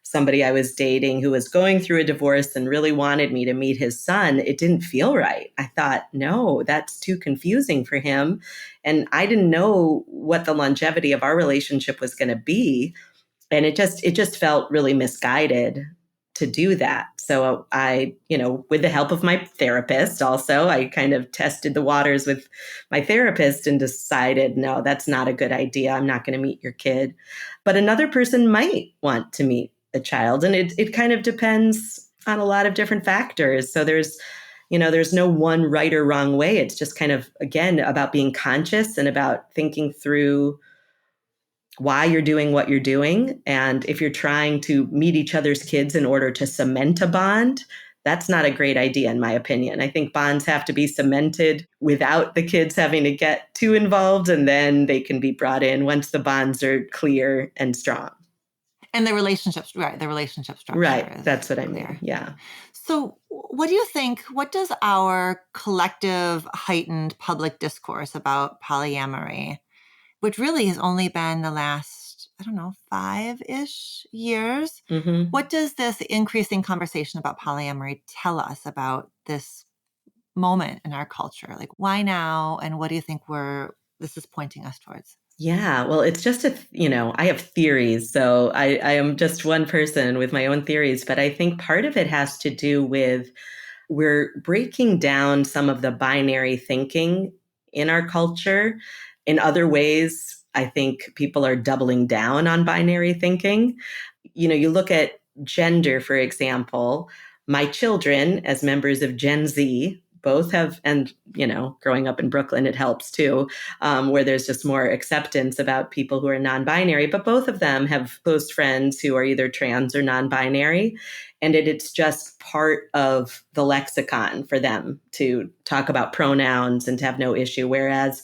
S2: somebody I was dating who was going through a divorce and really wanted me to meet his son, it didn't feel right. I thought, no, that's too confusing for him. And I didn't know what the longevity of our relationship was going to be. And it just felt really misguided to do that. So I, with the help of my therapist also, I kind of tested the waters with my therapist and decided, no, that's not a good idea. I'm not going to meet your kid. But another person might want to meet a child. And it kind of depends on a lot of different factors. So there's no one right or wrong way. It's just kind of, again, about being conscious and about thinking through why you're doing what you're doing. And if you're trying to meet each other's kids in order to cement a bond, that's not a great idea, in my opinion. I think bonds have to be cemented without the kids having to get too involved, and then they can be brought in once the bonds are clear and strong.
S1: And the relationships, right? The relationship structure.
S2: Right. That's what I
S1: clear.
S2: mean. Yeah.
S1: So what do you think, what does our collective heightened public discourse about polyamory, which really has only been the last, 5-ish years.
S2: Mm-hmm.
S1: What does this increasing conversation about polyamory tell us about this moment in our culture? Like, why now? And what do you think this is pointing us towards?
S2: Yeah, well, it's just I have theories. So I am just one person with my own theories, but I think part of it has to do with we're breaking down some of the binary thinking in our culture. In other ways, I think people are doubling down on binary thinking. You look at gender, for example. My children, as members of Gen Z, both have, and growing up in Brooklyn, it helps too, where there's just more acceptance about people who are non-binary. But both of them have close friends who are either trans or non-binary, and it's just part of the lexicon for them to talk about pronouns and to have no issue. Whereas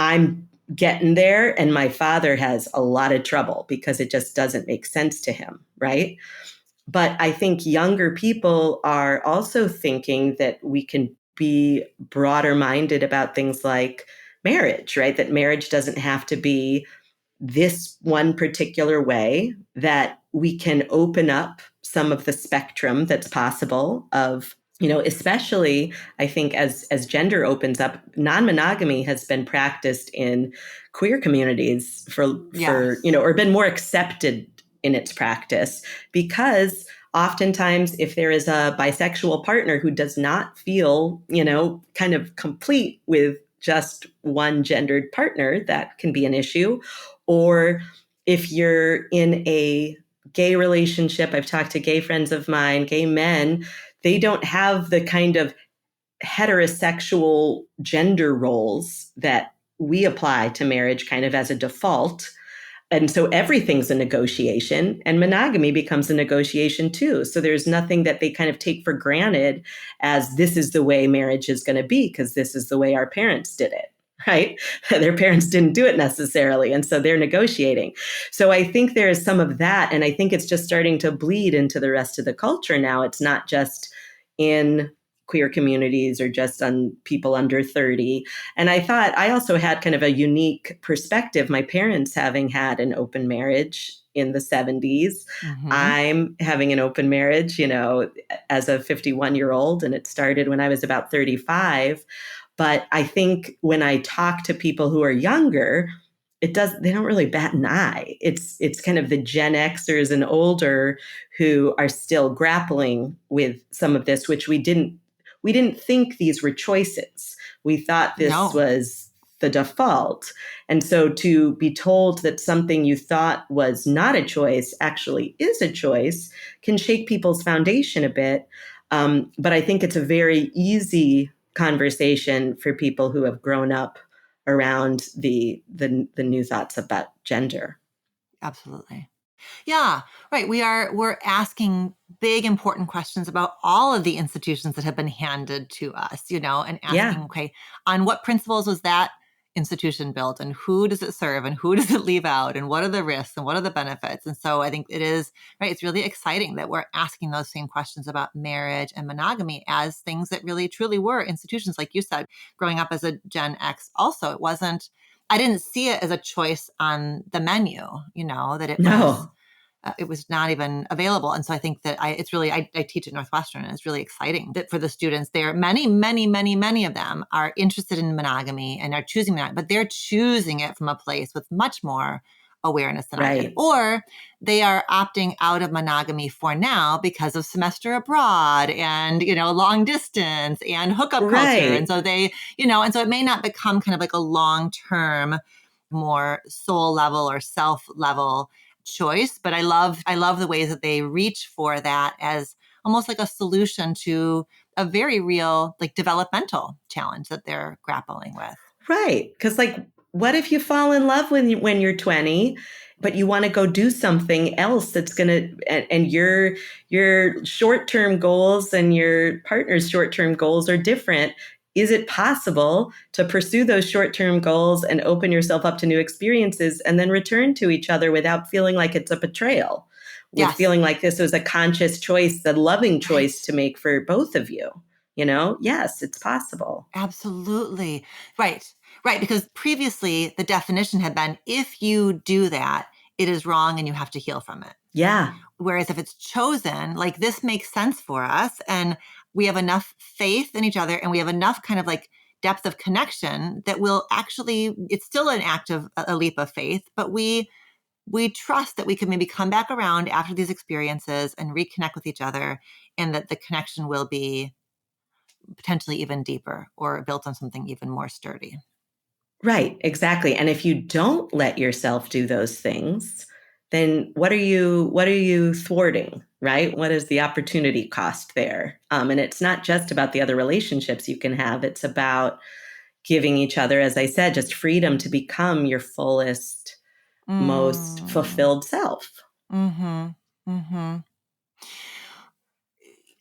S2: I'm getting there, and my father has a lot of trouble because it just doesn't make sense to him, right? But I think younger people are also thinking that we can be broader minded about things like marriage, right? That marriage doesn't have to be this one particular way, that we can open up some of the spectrum that's possible of, especially I think as gender opens up. Non-monogamy has been practiced in queer communities or been more accepted in its practice, because oftentimes if there is a bisexual partner who does not feel, kind of complete with just one gendered partner, that can be an issue. Or if you're in a gay relationship, I've talked to gay friends of mine, gay men, they don't have the kind of heterosexual gender roles that we apply to marriage kind of as a default. And so everything's a negotiation, and monogamy becomes a negotiation too. So there's nothing that they kind of take for granted as this is the way marriage is going to be because this is the way our parents did it, right? Their parents didn't do it necessarily. And so they're negotiating. So I think there is some of that. And I think it's just starting to bleed into the rest of the culture now. It's not just in queer communities or just on people under 30. And I thought I also had kind of a unique perspective. My parents having had an open marriage in the 70s. Mm-hmm. I'm having an open marriage, as a 51-year-old, and it started when I was about 35. But I think when I talk to people who are younger, they don't really bat an eye. It's kind of the Gen Xers and older who are still grappling with some of this, which we didn't think these were choices. We thought this was the default. And so to be told that something you thought was not a choice actually is a choice can shake people's foundation a bit. But I think it's a very easy conversation for people who have grown up around the new thoughts about gender.
S1: Absolutely. Yeah, right. We're asking big, important questions about all of the institutions that have been handed to us, and asking,
S2: Yeah,
S1: okay, on what principles was that institution built and who does it serve and who does it leave out and what are the risks and what are the benefits? And so I think it is, right, it's really exciting that we're asking those same questions about marriage and monogamy as things that really truly were institutions. Like you said, growing up as a Gen X also, I didn't see it as a choice on the menu, that
S2: no,
S1: it was not even available. And so I think that I teach at Northwestern, and it's really exciting that for the students there, many, many, many, many of them are interested in monogamy and are choosing monogamy, but they're choosing it from a place with much more awareness than I did.
S2: right,
S1: Or they are opting out of monogamy for now because of semester abroad and, long distance and hookup culture. And
S2: right,
S1: so and so it may not become kind of like a long-term, more soul level or self level choice, but I love the ways that they reach for that as almost like a solution to a very real like developmental challenge that they're grappling with.
S2: right. Because like, what if you fall in love when you're 20, but you want to go do something else that's gonna and your short-term goals and your partner's short-term goals are different? Is it possible to pursue those short-term goals and open yourself up to new experiences and then return to each other without feeling like it's a betrayal, with
S1: Yes.
S2: feeling like this was a conscious choice, the loving
S1: Right.
S2: choice to make for both of you? Yes, it's possible.
S1: Absolutely. Right. Right. Because previously the definition had been if you do that, it is wrong and you have to heal from it.
S2: Yeah,
S1: Whereas if it's chosen, like this makes sense for us and we have enough faith in each other and we have enough kind of like depth of connection that will actually, it's still an act of a leap of faith, but we trust that we can maybe come back around after these experiences and reconnect with each other and that the connection will be potentially even deeper or built on something even more sturdy.
S2: right, exactly. And if you don't let yourself do those things, then what are you thwarting, right? What is the opportunity cost there? And it's not just about the other relationships you can have. It's about giving each other, as I said, just freedom to become your fullest, most
S1: Mm.
S2: fulfilled self.
S1: Mm-hmm. Mm-hmm.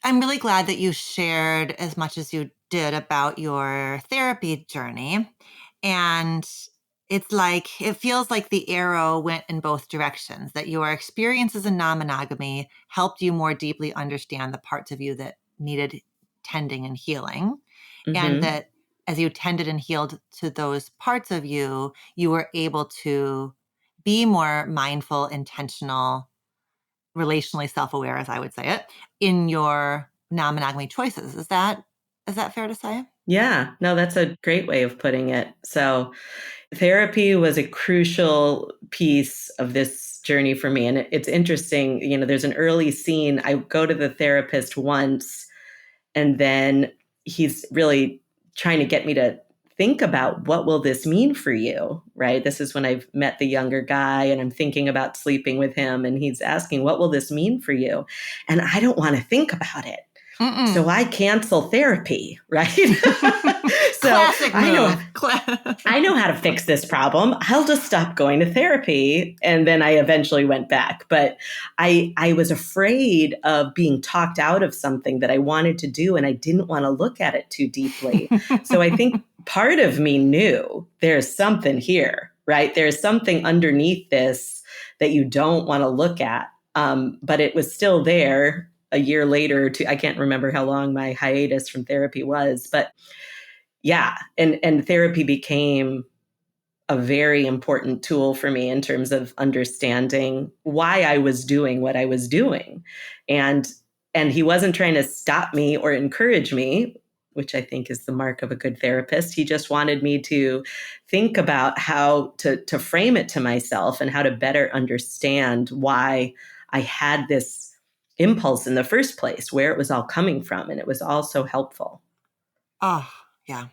S1: I'm really glad that you shared as much as you did about your therapy journey. And it feels like the arrow went in both directions, that your experiences in non monogamy helped you more deeply understand the parts of you that needed tending and healing. And
S2: Hmm.
S1: that as you tended and healed to those parts of you, you were able to be more mindful, intentional, relationally self-aware, as I would say it, in your non-monogamy choices. Is that fair to say?
S2: Yeah, no, that's a great way of putting it. So, therapy was a crucial piece of this journey for me. And it's interesting, there's an early scene. I go to the therapist once, and then he's really trying to get me to think about what will this mean for you, right? This is when I've met the younger guy and I'm thinking about sleeping with him, and he's asking, what will this mean for you? And I don't want to think about it. So
S1: Mm-mm.
S2: I cancel therapy, right? So
S1: Classic
S2: I know
S1: move.
S2: I know how to fix this problem. I'll just stop going to therapy. And then I eventually went back. But I was afraid of being talked out of something that I wanted to do, and I didn't want to look at it too deeply. So I think part of me knew there's something here, right? There's something underneath this that you don't want to look at. But it was still there a year later. I can't remember how long my hiatus from therapy was, but yeah, and therapy became a very important tool for me in terms of understanding why I was doing what I was doing. And and he wasn't trying to stop me or encourage me, which I think is the mark of a good therapist. He just wanted me to think about how to frame it to myself and how to better understand why I had this impulse in the first place, where it was all coming from. And it was all so helpful.
S1: Oh, yeah.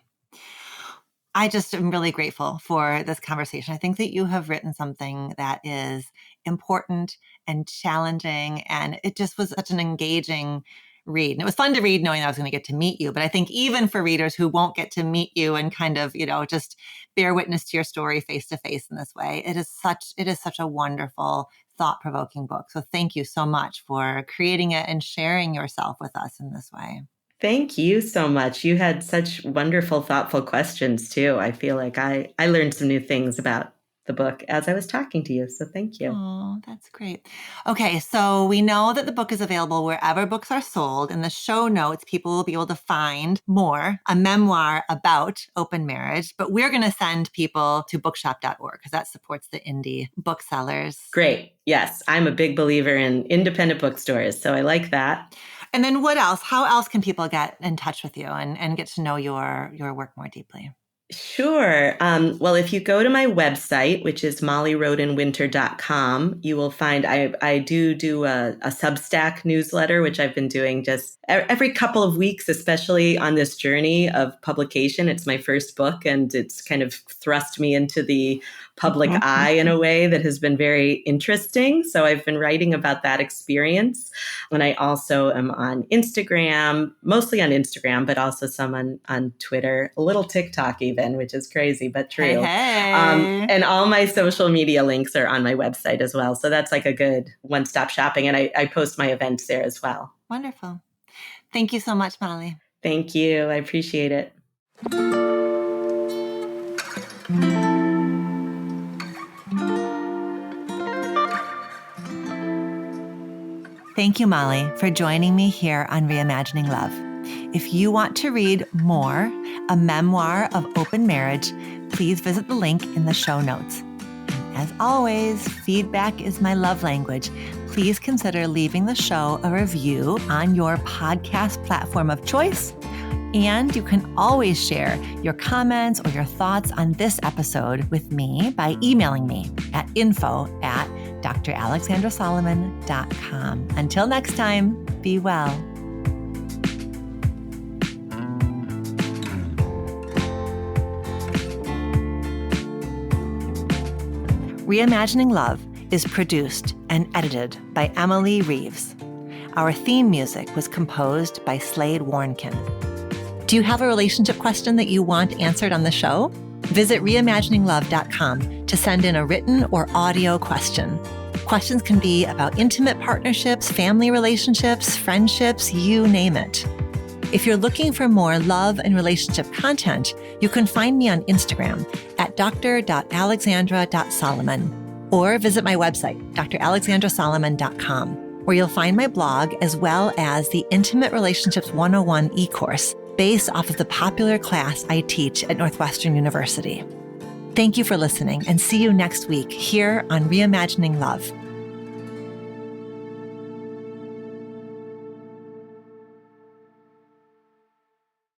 S1: I just am really grateful for this conversation. I think that you have written something that is important and challenging, and it just was such an engaging read. And it was fun to read knowing I was going to get to meet you. But I think even for readers who won't get to meet you and kind of, just bear witness to your story face to face in this way, it is such a wonderful thought-provoking book. So thank you so much for creating it and sharing yourself with us in this way.
S2: Thank you so much. You had such wonderful, thoughtful questions too. I feel like I learned some new things about the book as I was talking to you. So thank you.
S1: Oh, that's great. Okay, so we know that the book is available wherever books are sold. In the show notes, people will be able to find more, a memoir about open marriage, but we're going to send people to bookshop.org because that supports the indie booksellers.
S2: Great. Yes, I'm a big believer in independent bookstores, so I like that.
S1: And then what else? How else can people get in touch with you and get to know your work more deeply?
S2: Sure. Well, if you go to my website, which is mollyrodenwinter.com, you will find I do a Substack newsletter, which I've been doing just every couple of weeks, especially on this journey of publication. It's my first book, and it's kind of thrust me into the public eye in a way that has been very interesting. So I've been writing about that experience. And I also am on Instagram, mostly on Instagram, but also some on Twitter, a little TikTok even, which is crazy, but true.
S1: Hey.
S2: And all my social media links are on my website as well. So that's like a good one-stop shopping. And I post my events there as well.
S1: Wonderful. Thank you so much, Molly.
S2: Thank you. I appreciate it.
S1: Thank you, Molly, for joining me here on Reimagining Love. If you want to read more, a memoir of open marriage, please visit the link in the show notes. And as always, feedback is my love language. Please consider leaving the show a review on your podcast platform of choice. And you can always share your comments or your thoughts on this episode with me by emailing me at info@dralexandrasolomon.com. Until next time, be well. Reimagining Love is produced and edited by Emily Reeves. Our theme music was composed by Slade Warnkin. Do you have a relationship question that you want answered on the show? Visit reimagininglove.com to send in a written or audio question. Questions can be about intimate partnerships, family relationships, friendships, you name it. If you're looking for more love and relationship content, you can find me on Instagram at dr.alexandra.solomon or visit my website, dralexandrasolomon.com, where you'll find my blog as well as the Intimate Relationships 101 e-course based off of the popular class I teach at Northwestern University. Thank you for listening and see you next week here on Reimagining Love.